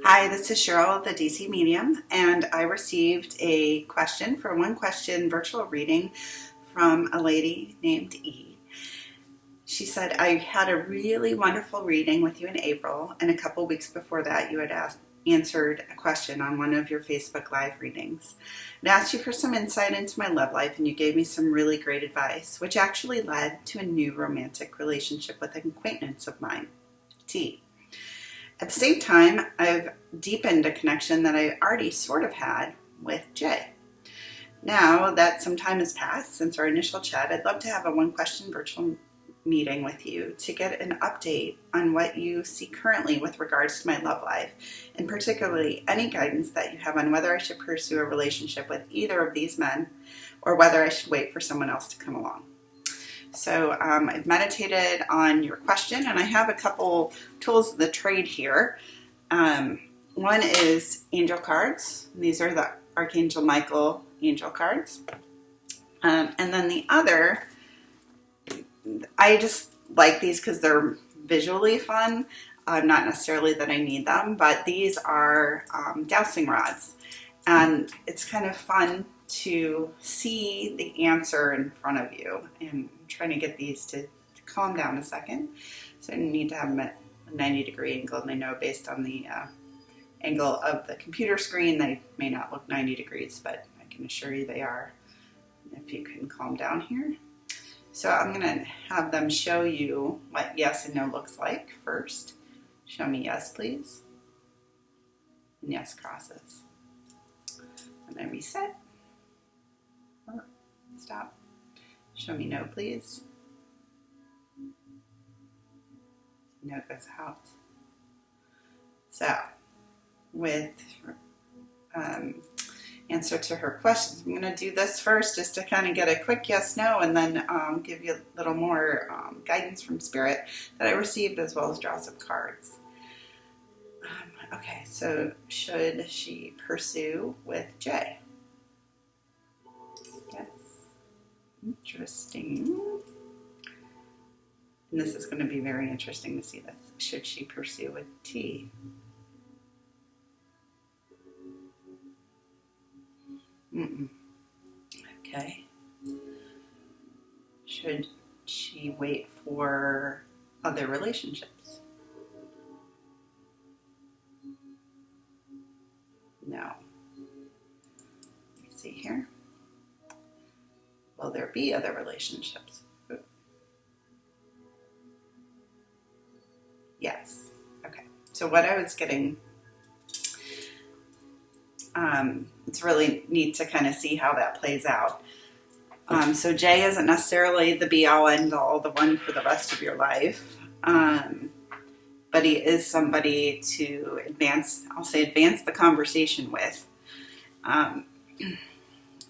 Hi, this is Cheryl, the DC Medium, and I received a question for one question virtual reading from a lady named E. She said, I had a really wonderful reading with you in April, and a couple weeks before that you had answered a question on one of your Facebook Live readings. I asked you for some insight into my love life, and you gave me some really great advice, which actually led to a new romantic relationship with an acquaintance of mine, T. At the same time, I've deepened a connection that I already sort of had with J. Now that some time has passed since our initial chat, I'd love to have a one-question virtual meeting with you to get an update on what you see currently with regards to my love life, and particularly any guidance that you have on whether I should pursue a relationship with either of these men or whether I should wait for someone else to come along. So I've meditated on your question, and I have a couple tools of the trade here. One is angel cards. These are the Archangel Michael angel cards. And then the other, I just like these because they're visually fun. Not necessarily that I need them, but these are dowsing rods. And it's kind of fun to see the answer in front of you. And I'm trying to get these to calm down a second. So I need to have them at a 90-degree angle. And I know based on the angle of the computer screen, they may not look 90 degrees, but I can assure you they are. If you can calm down here. So I'm going to have them show you what yes and no looks like first. Show me yes, please. And yes crosses. And then reset. Stop. Show me no, please. No goes out. So, with answer to her questions, I'm going to do this first just to kind of get a quick yes, no, and then give you a little more guidance from Spirit that I received, as well as draw some cards. Okay, so should she pursue with J? Yes. Interesting. And this is going to be very interesting to see this. Should she pursue with T? Okay. Should she wait for other relationships? No. Let me see here. Will there be other relationships? Yes. Okay. So what I was getting, it's really neat to kind of see how that plays out. So J isn't necessarily the be-all, end-all, the one for the rest of your life. But he is somebody to advance the conversation with.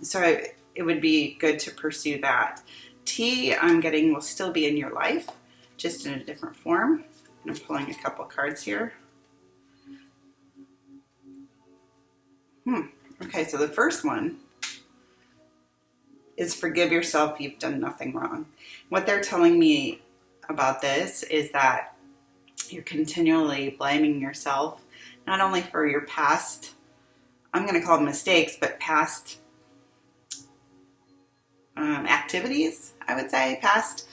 So it would be good to pursue that. T, I'm getting, will still be in your life, just in a different form. And I'm pulling a couple cards here. Okay, so the first one is forgive yourself, you've done nothing wrong. What they're telling me about this is that you're continually blaming yourself, not only for your past, I'm going to call them mistakes, but past activities, I would say, past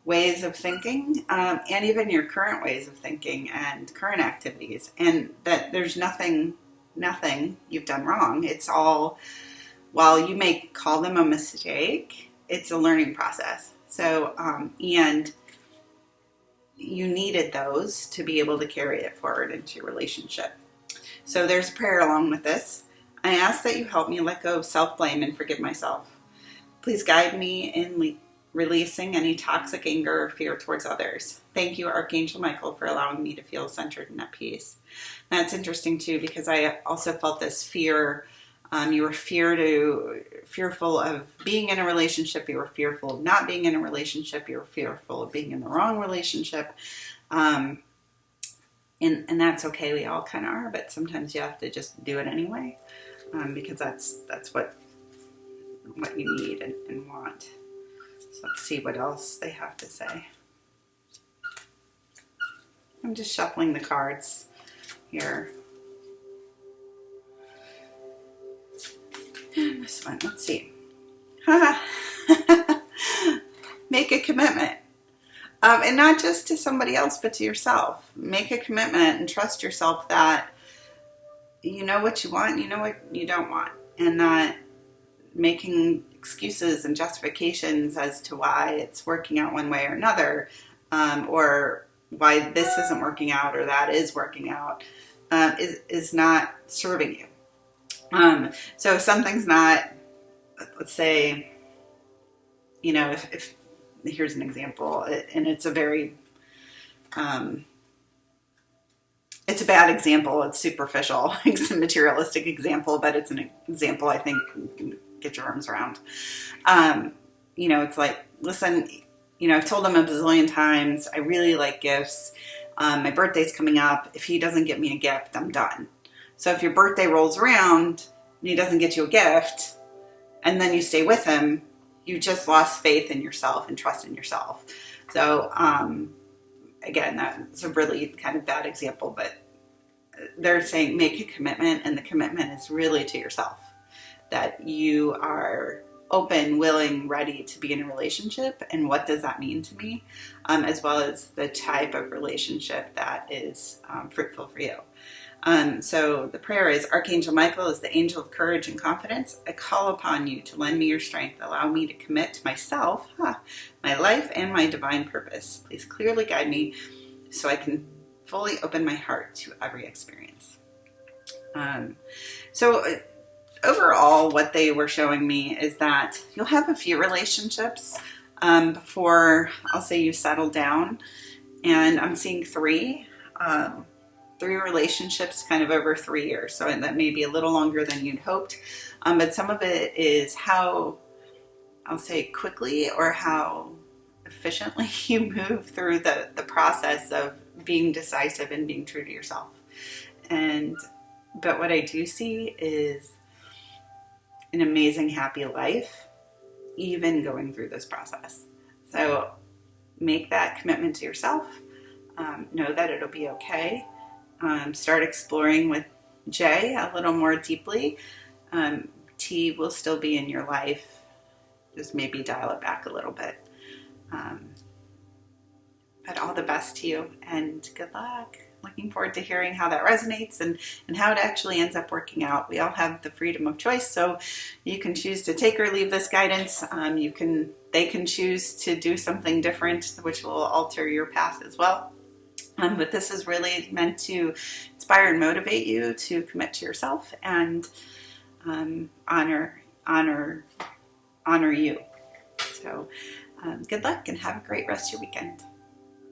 ways of thinking, and even your current ways of thinking and current activities, and that there's nothing you've done wrong. It's all, while you may call them a mistake, it's a learning process. So, and you needed those to be able to carry it forward into your relationship. So there's a prayer along with this. I ask that you help me let go of self-blame and forgive myself. Please guide me in releasing any toxic anger or fear towards others. Thank you, Archangel Michael, for allowing me to feel centered and at peace. That's interesting too, because I also felt this fear. You were fearful of being in a relationship. You were fearful of not being in a relationship. You were fearful of being in the wrong relationship. And that's okay. We all kind of are, but sometimes you have to just do it anyway, because that's what you need and want. So let's see what else they have to say. I'm just shuffling the cards here. this one, let's see. Make a commitment. And not just to somebody else, but to yourself. Make a commitment and trust yourself that you know what you want, you know what you don't want. And that making excuses and justifications as to why it's working out one way or another, or why this isn't working out or that is working out, is not serving you. So if something's not, let's say, if here's an example, and it's a very, it's a bad example. It's superficial. It's a materialistic example, but it's an example I think you can get your arms around. It's like, listen, I've told him a bazillion times, I really like gifts. My birthday's coming up. If he doesn't get me a gift, I'm done. So if your birthday rolls around and he doesn't get you a gift, and then you stay with him, you just lost faith in yourself and trust in yourself. So, again, that's a really kind of bad example, but they're saying make a commitment, and the commitment is really to yourself, that you are open, willing, ready to be in a relationship, and what does that mean to me, as well as the type of relationship that is fruitful for you. So the prayer is, Archangel Michael is the angel of courage and confidence. I call upon you to lend me your strength. Allow me to commit to myself, my life, and my divine purpose. Please clearly guide me so I can fully open my heart to every experience. Overall, what they were showing me is that you'll have a few relationships before, I'll say, you settle down. And I'm seeing three relationships kind of over 3 years. So that may be a little longer than you'd hoped. But some of it is how, I'll say, quickly or how efficiently you move through the process of being decisive and being true to yourself. But what I do see is an amazing, happy life, even going through this process. So make that commitment to yourself. Know that it'll be okay. Start exploring with J a little more deeply. T will still be in your life. Just maybe dial it back a little bit. But all the best to you, and good luck. Looking forward to hearing how that resonates and how it actually ends up working out. We all have the freedom of choice, so you can choose to take or leave this guidance. They can choose to do something different, which will alter your path as well. But this is really meant to inspire and motivate you to commit to yourself and honor you. So good luck and have a great rest of your weekend.